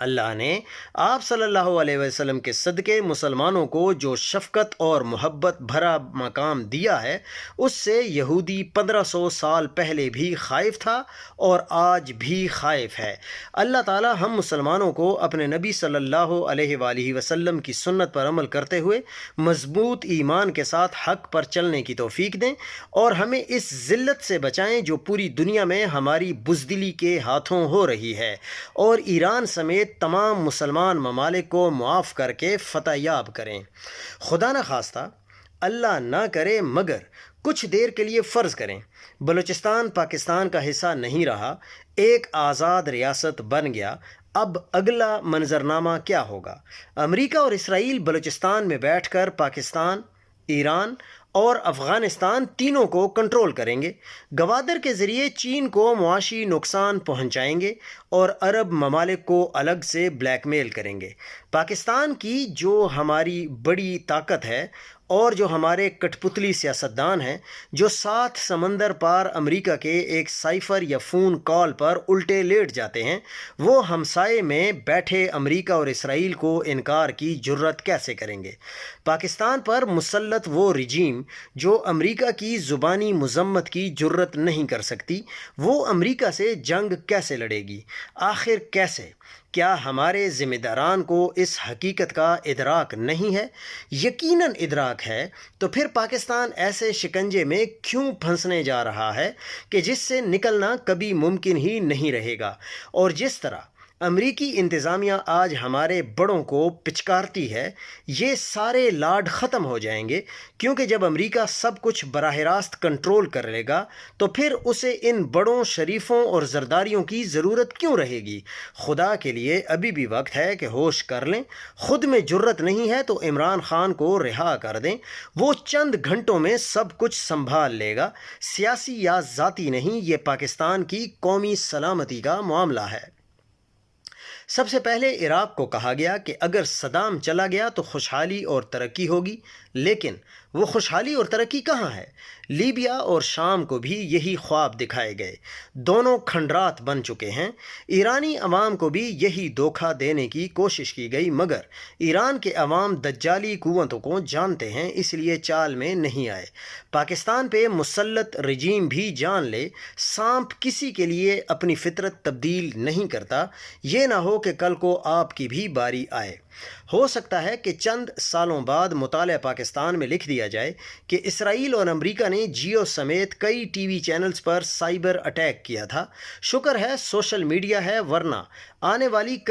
اللہ نے آپ صلی اللہ علیہ وسلم کے صدقے مسلمانوں کو جو شفقت اور محبت بھرا مقام دیا ہے، اس سے یہودی 1500 سال پہلے بھی خائف تھا اور آج بھی خائف ہے۔ اللہ تعالی ہم مسلمانوں کو اپنے نبی صلی اللہ علیہ وآلہ وسلم کی سنت پر عمل کرتے ہوئے مضبوط ایمان کے ساتھ حق پر چلنے کی توفیق دیں، اور ہمیں اس ذلت سے بچائیں جو پوری دنیا میں ہماری بزدلی کے ہاتھوں ہو رہی ہے، اور ایران سمیت تمام مسلمان ممالک کو معاف کر کے فتح یاب کریں۔ خدا نخواستہ اللہ نہ کرے مگر کچھ دیر کے لیے فرض کریں بلوچستان پاکستان کا حصہ نہیں رہا، ایک آزاد ریاست بن گیا، اب اگلا منظرنامہ کیا ہوگا؟ امریکہ اور اسرائیل بلوچستان میں بیٹھ کر پاکستان، ایران اور افغانستان تینوں کو کنٹرول کریں گے، گوادر کے ذریعے چین کو معاشی نقصان پہنچائیں گے اور عرب ممالک کو الگ سے بلیک میل کریں گے۔ پاکستان کی جو ہماری بڑی طاقت ہے اور جو ہمارے کٹ پتلی سیاستدان ہیں، جو 7 سمندر پار امریکہ کے ایک سائفر یا فون کال پر الٹے لیٹ جاتے ہیں، وہ ہمسائے میں بیٹھے امریکہ اور اسرائیل کو انکار کی جرت کیسے کریں گے؟ پاکستان پر مسلط وہ رجیم جو امریکہ کی زبانی مذمت کی جرت نہیں کر سکتی، وہ امریکہ سے جنگ کیسے لڑے گی؟ آخر کیسے؟ کیا ہمارے ذمہ داران کو اس حقیقت کا ادراک نہیں ہے؟ یقیناً ادراک ہے، تو پھر پاکستان ایسے شکنجے میں کیوں پھنسنے جا رہا ہے کہ جس سے نکلنا کبھی ممکن ہی نہیں رہے گا؟ اور جس طرح امریکی انتظامیہ آج ہمارے بڑوں کو پچکارتی ہے، یہ سارے لاڈ ختم ہو جائیں گے، کیونکہ جب امریکہ سب کچھ براہ راست کنٹرول کر لے گا تو پھر اسے ان بڑوں، شریفوں اور زرداریوں کی ضرورت کیوں رہے گی؟ خدا کے لیے ابھی بھی وقت ہے کہ ہوش کر لیں۔ خود میں جرت نہیں ہے تو عمران خان کو رہا کر دیں، وہ چند گھنٹوں میں سب کچھ سنبھال لے گا۔ سیاسی یا ذاتی نہیں، یہ پاکستان کی قومی سلامتی کا معاملہ ہے۔ سب سے پہلے عراق کو کہا گیا کہ اگر صدام چلا گیا تو خوشحالی اور ترقی ہوگی، لیکن وہ خوشحالی اور ترقی کہاں ہے؟ لیبیا اور شام کو بھی یہی خواب دکھائے گئے، دونوں کھنڈرات بن چکے ہیں۔ ایرانی عوام کو بھی یہی دھوکہ دینے کی کوشش کی گئی، مگر ایران کے عوام دجالی قوتوں کو جانتے ہیں، اس لیے چال میں نہیں آئے۔ پاکستان پہ مسلط رجیم بھی جان لے، سانپ کسی کے لیے اپنی فطرت تبدیل نہیں کرتا، یہ نہ ہو کہ کل کو آپ کی بھی باری آئے۔ ہو سکتا ہے کہ چند سالوں بعد مطالعہ پاکستان میں لکھ دیا جائے کہ اسرائیل اور امریکہ نے جیو سمیت کئی ٹی وی چینلز پر سائبر اٹیک کیا تھا۔ شکر ہے سوشل میڈیا ہے، ورنہ آنے والی کئی